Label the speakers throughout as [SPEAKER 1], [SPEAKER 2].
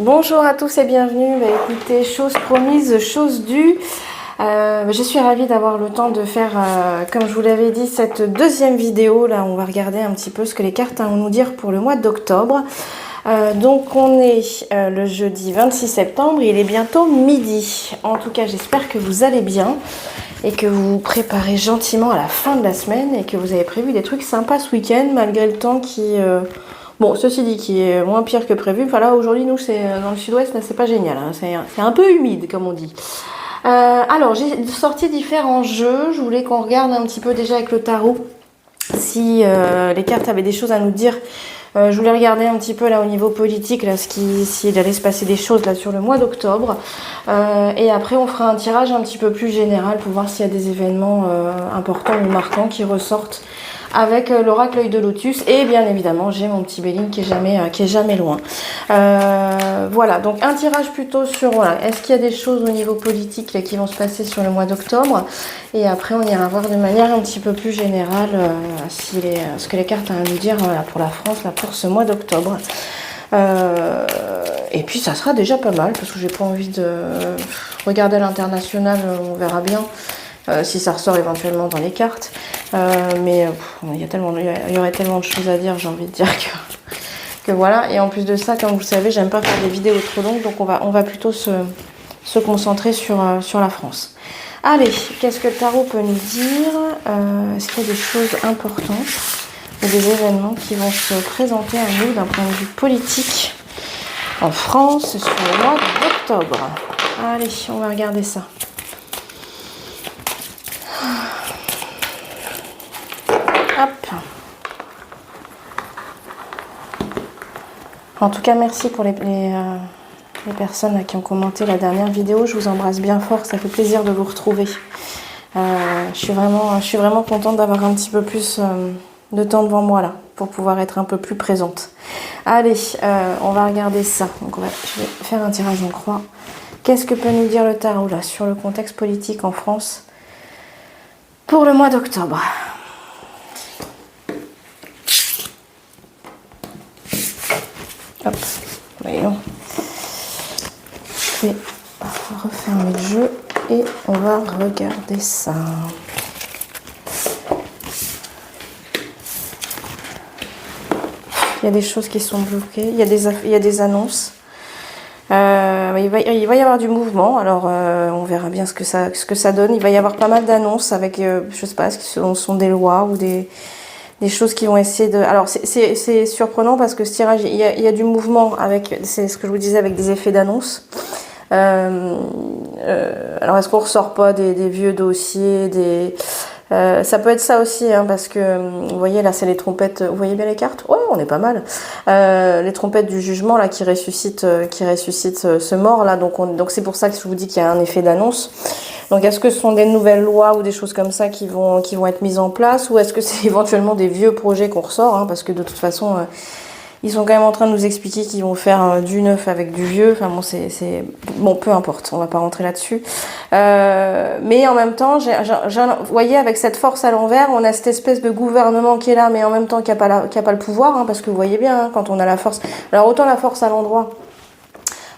[SPEAKER 1] Bonjour à tous et bienvenue. Écoutez, chose promise, chose due. Je suis ravie d'avoir le temps de faire, comme je vous l'avais dit, cette deuxième vidéo. Là, on va regarder un petit peu ce que les cartes ont à nous dire pour le mois d'octobre. Donc, on est le jeudi 26 septembre. Il est bientôt midi. En tout cas, j'espère que vous allez bien et que vous vous préparez gentiment à la fin de la semaine et que vous avez prévu des trucs sympas ce week-end, malgré le temps qui... Bon, ceci dit, qui est moins pire que prévu. Enfin là, aujourd'hui, nous, c'est dans le sud-ouest, là, c'est pas génial. Hein. C'est un peu humide, comme on dit. Alors, j'ai sorti différents jeux. Je voulais qu'on regarde un petit peu déjà avec le tarot si les cartes avaient des choses à nous dire. Je voulais regarder un petit peu là au niveau politique, là, s'il allait se passer des choses là sur le mois d'octobre. Et après, on fera un tirage un petit peu plus général pour voir s'il y a des événements importants ou marquants qui ressortent avec l'oracle œil de lotus. Et bien évidemment, j'ai mon petit Béline qui est jamais loin. Voilà, donc un tirage plutôt sur, voilà, est-ce qu'il y a des choses au niveau politique là, qui vont se passer sur le mois d'octobre. Et après, on ira voir de manière un petit peu plus générale ce que les cartes ont à nous dire voilà, pour la France, là, pour ce mois d'octobre. Et puis, ça sera déjà pas mal, parce que j'ai pas envie de regarder à l'international, on verra bien. Si ça ressort éventuellement dans les cartes. Mais il y aurait tellement de choses à dire, j'ai envie de dire que voilà. Et en plus de ça, comme vous le savez, j'aime pas faire des vidéos trop longues, donc on va plutôt se concentrer sur la France. Allez, qu'est-ce que le tarot peut nous dire? Est-ce qu'il y a des choses importantes ou des événements qui vont se présenter à nous d'un point de vue politique en France sur le mois d'octobre? Allez, on va regarder ça. Hop. En tout cas, merci pour les personnes là, qui ont commenté la dernière vidéo. Je vous embrasse bien fort, ça fait plaisir de vous retrouver. Je suis vraiment contente d'avoir un petit peu plus de temps devant moi là, pour pouvoir être un peu plus présente. Allez, on va regarder ça. Donc je vais faire un tirage en croix. Qu'est-ce que peut nous dire le tarot là sur le contexte politique en France pour le mois d'octobre? Hop, voyons. Je vais refermer le jeu et on va regarder ça. Il y a des choses qui sont bloquées, il y a des annonces. Il va y avoir du mouvement, alors on verra bien ce que ça donne. Il va y avoir pas mal d'annonces avec, je sais pas, ce sont des lois ou des choses qui vont essayer de... Alors, c'est surprenant parce que ce tirage, il y a du mouvement avec... C'est ce que je vous disais, avec des effets d'annonce. Alors, est-ce qu'on ressort pas des vieux dossiers, ça peut être ça aussi, hein, parce que, vous voyez, là, c'est les trompettes... Vous voyez bien les cartes? Ouais, on est pas mal. Les trompettes du jugement, là, qui ressuscitent ce mort, là. Donc, c'est pour ça que je vous dis qu'il y a un effet d'annonce. Donc, est-ce que ce sont des nouvelles lois ou des choses comme ça qui vont être mises en place, ou est-ce que c'est éventuellement des vieux projets qu'on ressort, hein, parce que de toute façon, ils sont quand même en train de nous expliquer qu'ils vont faire du neuf avec du vieux. Enfin bon, bon, peu importe, on va pas rentrer là-dessus. Mais en même temps, vous voyez, avec cette force à l'envers, on a cette espèce de gouvernement qui est là, mais en même temps qui a pas le pouvoir, hein, parce que vous voyez bien, hein, quand on a la force. Alors autant la force à l'endroit.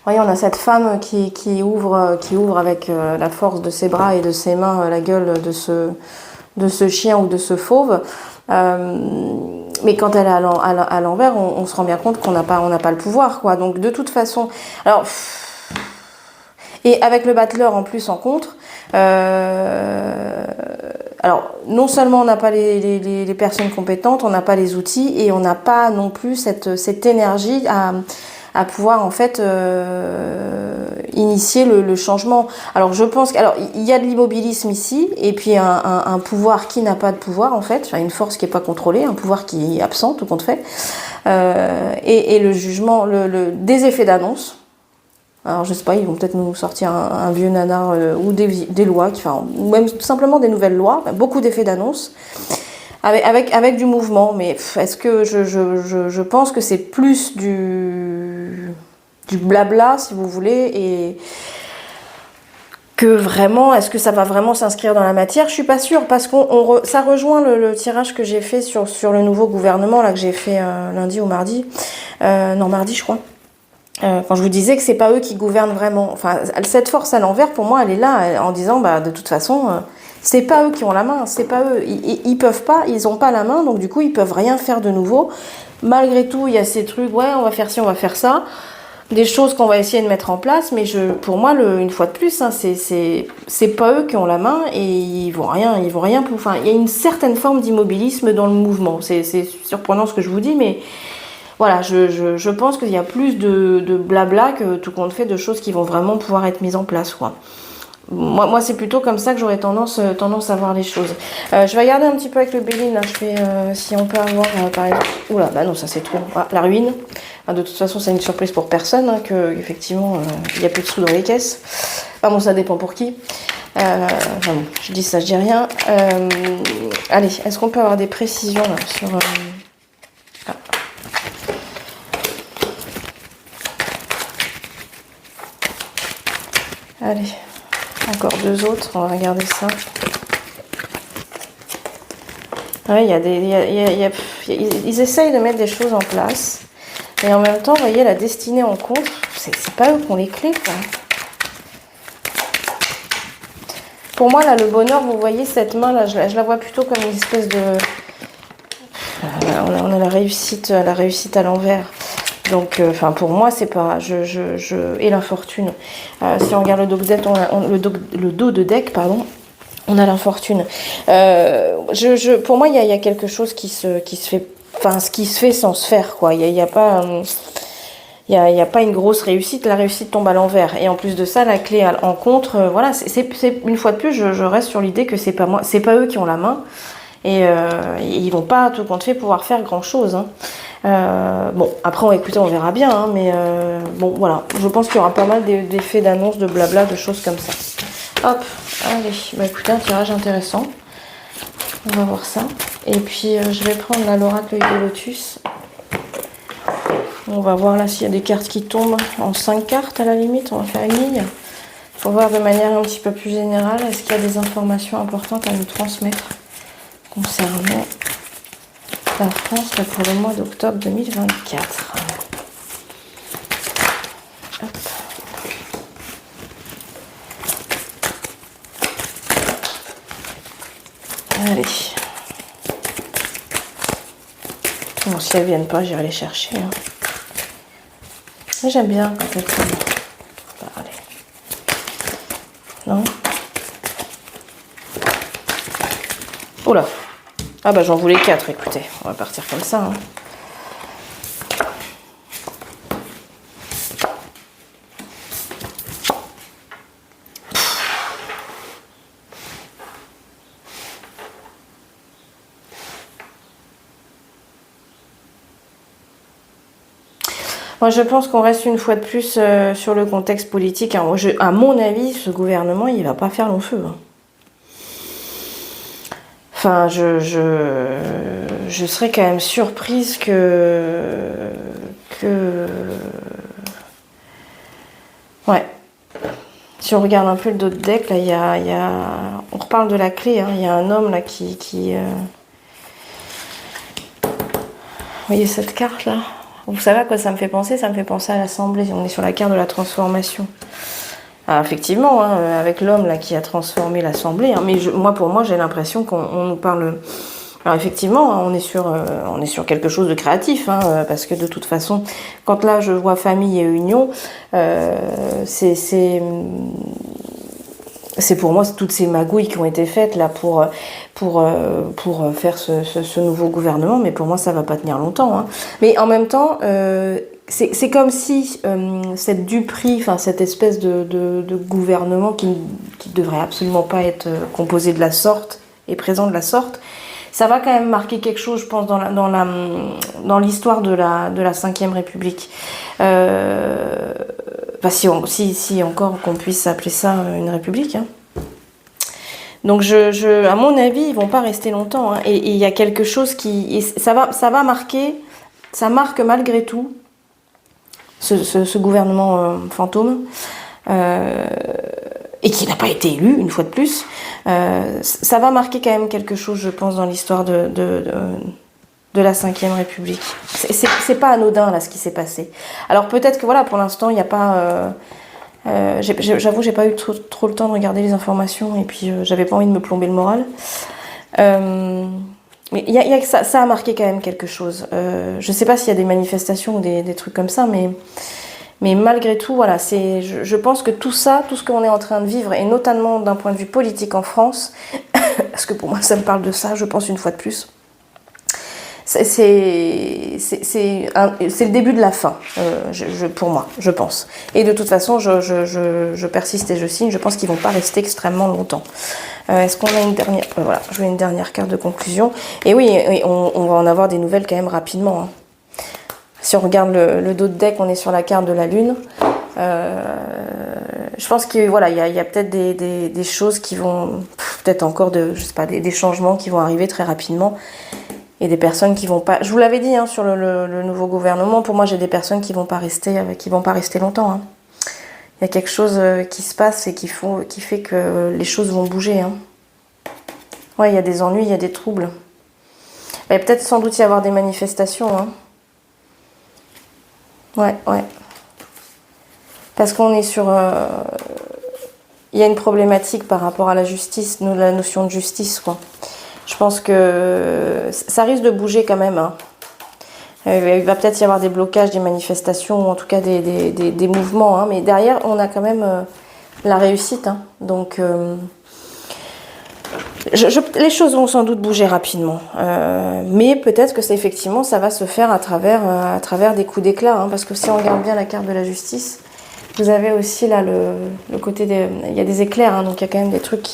[SPEAKER 1] Vous voyez, on a cette femme qui ouvre avec la force de ses bras et de ses mains la gueule de ce chien ou de ce fauve. Mais quand elle est à l'envers, on se rend bien compte qu'on n'a pas le pouvoir, quoi. Donc de toute façon, alors et avec le battleur en plus en contre. Alors non seulement on n'a pas les personnes compétentes, on n'a pas les outils et on n'a pas non plus cette énergie à pouvoir en fait initier le changement. Alors je pense qu'il y a de l'immobilisme ici et puis un pouvoir qui n'a pas de pouvoir en fait, une force qui n'est pas contrôlée, un pouvoir qui est absent tout compte fait, et le jugement, des effets d'annonce. Alors je sais pas, ils vont peut-être nous sortir un vieux nanar ou des lois, ou même tout simplement des nouvelles lois, beaucoup d'effets d'annonce. Avec du mouvement, mais est-ce que je pense que c'est plus du blabla, si vous voulez, et que vraiment, est-ce que ça va vraiment s'inscrire dans la matière? Je suis pas sûre, parce que ça rejoint le tirage que j'ai fait sur le nouveau gouvernement, là, que j'ai fait lundi ou mardi, non, mardi, je crois. Quand je vous disais que c'est pas eux qui gouvernent vraiment. Enfin, cette force à l'envers, pour moi, elle est là en disant, bah, de toute façon, c'est pas eux qui ont la main, c'est pas eux. Ils peuvent pas, ils ont pas la main, donc du coup, ils peuvent rien faire de nouveau. Malgré tout, il y a ces trucs, ouais, on va faire ci, on va faire ça. Des choses qu'on va essayer de mettre en place, mais pour moi, une fois de plus, hein, c'est pas eux qui ont la main et ils vont rien. Enfin, il y a une certaine forme d'immobilisme dans le mouvement. C'est surprenant ce que je vous dis, mais voilà, je pense qu'il y a plus de blabla que tout compte fait de choses qui vont vraiment pouvoir être mises en place, quoi. Moi c'est plutôt comme ça que j'aurais tendance à voir les choses. Je vais regarder un petit peu avec le Béline, là, je fais si on peut avoir par exemple. Oula, bah non, ça c'est trop. Ah, la ruine. Ah, de toute façon, c'est une surprise pour personne, hein, que effectivement il n'y a plus de sous dans les caisses. Enfin bon, ça dépend pour qui. Enfin bon, je dis ça, je dis rien. Allez, est-ce qu'on peut avoir des précisions là, sur. Ah. Allez. Encore deux autres, on va regarder ça. Ouais, ils essayent de mettre des choses en place. Et en même temps, vous voyez, la destinée en compte, c'est pas eux qui ont les clés, quoi. Pour moi, là, le bonheur, vous voyez, cette main, là, je la vois plutôt comme une espèce de... On a la réussite à l'envers. Donc, enfin, pour moi, c'est pas... Et l'infortune. Si on regarde le dos de deck, pardon, on a l'infortune. Pour moi, il y a quelque chose qui se fait... Enfin, ce qui se fait sans se faire, quoi. Il y a pas... Il y a pas une grosse réussite, la réussite tombe à l'envers. Et en plus de ça, la clé en contre, voilà, une fois de plus, je reste sur l'idée que c'est pas moi, c'est pas eux qui ont la main. Et ils vont pas, tout compte fait, pouvoir faire grand chose, hein. Bon, après, écoutez, on verra bien, hein, mais bon, voilà. Je pense qu'il y aura pas mal d'effets d'annonce, de blabla, de choses comme ça. Hop, allez, bah écoutez, un tirage intéressant. On va voir ça. Et puis, je vais prendre l'oracle de Lotus. On va voir là s'il y a des cartes qui tombent en 5 cartes à la limite. On va faire une ligne. Il faut voir de manière un petit peu plus générale. Est-ce qu'il y a des informations importantes à nous transmettre concernant la France là, pour le mois d'octobre 2024. Hop. Allez. Bon, si elles viennent pas, j'irai les chercher, hein. Mais j'aime bien quand elles tombent. Bah, allez. Non. Oula. Ah bah j'en voulais 4, écoutez. On va partir comme ça, hein. Moi, je pense qu'on reste une fois de plus sur le contexte politique. Hein. À mon avis, ce gouvernement, il va pas faire long feu, hein. Enfin, je serais quand même surprise que... Ouais. Si on regarde un peu le dos de deck, là, on reparle de la clé, hein. Il y a un homme, là, qui... Vous voyez cette carte, là? Vous savez à quoi ça me fait penser? Ça me fait penser à l'Assemblée. On est sur la carte de la transformation. Alors effectivement, hein, avec l'homme là qui a transformé l'Assemblée, hein, mais pour moi, j'ai l'impression qu'on nous parle. Alors effectivement, hein, on est sur quelque chose de créatif, hein, parce que de toute façon, quand là je vois famille et union, c'est pour moi toutes ces magouilles qui ont été faites là pour faire ce nouveau gouvernement, mais pour moi ça va pas tenir longtemps, hein. Mais en même temps, c'est comme si cette duperie, enfin cette espèce de gouvernement qui devrait absolument pas être composé de la sorte et présent de la sorte, ça va quand même marquer quelque chose, je pense, dans l'histoire de la Ve République. Enfin, si encore qu'on puisse appeler ça une république, hein. Donc à mon avis, ils vont pas rester longtemps, hein. Et il y a quelque chose ça va marquer, ça marque malgré tout ce gouvernement fantôme, et qui n'a pas été élu une fois de plus. Ça va marquer quand même quelque chose, je pense, dans l'histoire de la Ve République. C'est pas anodin là ce qui s'est passé. Alors peut-être que voilà, pour l'instant il n'y a pas... J'avoue, j'ai pas eu trop le temps de regarder les informations et puis j'avais pas envie de me plomber le moral. Mais ça a marqué quand même quelque chose. Je sais pas s'il y a des manifestations ou des trucs comme ça, mais malgré tout, voilà, je pense que tout ça, tout ce qu'on est en train de vivre, et notamment d'un point de vue politique en France, parce que pour moi ça me parle de ça, je pense une fois de plus, c'est le début de la fin, pour moi, je pense. Et de toute façon, je persiste et je signe, je pense qu'ils vont pas rester extrêmement longtemps. Est-ce qu'on a une dernière... voilà, je veux une dernière carte de conclusion. Et oui, on va en avoir des nouvelles quand même rapidement. Hein. Si on regarde le dos de deck, on est sur la carte de la Lune. Je pense que voilà, il y a peut-être des choses qui vont... Peut-être encore je sais pas, des changements qui vont arriver très rapidement. Et des personnes qui vont pas... Je vous l'avais dit hein, sur le nouveau gouvernement, pour moi j'ai des personnes qui vont pas rester longtemps. Hein. Il y a quelque chose qui se passe et qui fait que les choses vont bouger. Hein. Ouais, il y a des ennuis, il y a des troubles. Il va peut-être sans doute y avoir des manifestations. Hein. Ouais. Parce qu'on est sur... il y a une problématique par rapport à la justice, la notion de justice, quoi. Je pense que ça risque de bouger quand même. Hein. Il va peut-être y avoir des blocages, des manifestations, ou en tout cas des mouvements. Hein. Mais derrière, on a quand même la réussite. Hein. Donc, les choses vont sans doute bouger rapidement. Mais peut-être que effectivement, ça va se faire à travers des coups d'éclat. Hein. Parce que si on regarde bien la carte de la justice, vous avez aussi là le côté des... Il y a des éclairs, hein, donc il y a quand même des trucs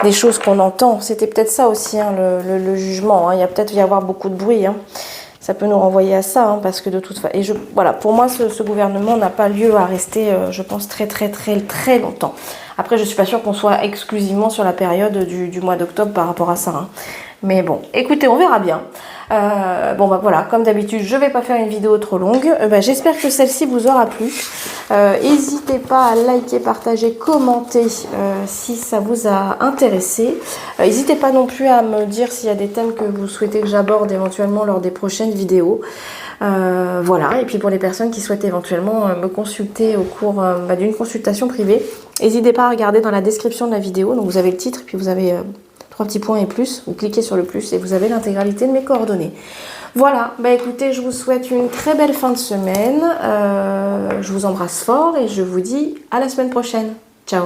[SPEAKER 1] des choses qu'on entend. C'était peut-être ça aussi, hein, le jugement. Hein. Il y a peut-être y avoir beaucoup de bruit. Hein. Ça peut nous renvoyer à ça, hein, parce que de toute façon... Voilà, pour moi, ce gouvernement n'a pas lieu à rester, je pense, très longtemps. Après, je suis pas sûre qu'on soit exclusivement sur la période du mois d'octobre par rapport à ça. Hein. Mais bon, écoutez, on verra bien. Bon bah voilà, comme d'habitude, je vais pas faire une vidéo trop longue. J'espère que celle-ci vous aura plu. N'hésitez pas à liker, partager, commenter si ça vous a intéressé. N'hésitez pas non plus à me dire s'il y a des thèmes que vous souhaitez que j'aborde éventuellement lors des prochaines vidéos. Voilà, et puis pour les personnes qui souhaitent éventuellement me consulter au cours d'une consultation privée, n'hésitez pas à regarder dans la description de la vidéo. Donc vous avez le titre, puis vous avez 3 petits points et plus, vous cliquez sur le plus et vous avez l'intégralité de mes coordonnées. Voilà, bah écoutez, je vous souhaite une très belle fin de semaine, je vous embrasse fort et je vous dis à la semaine prochaine. Ciao.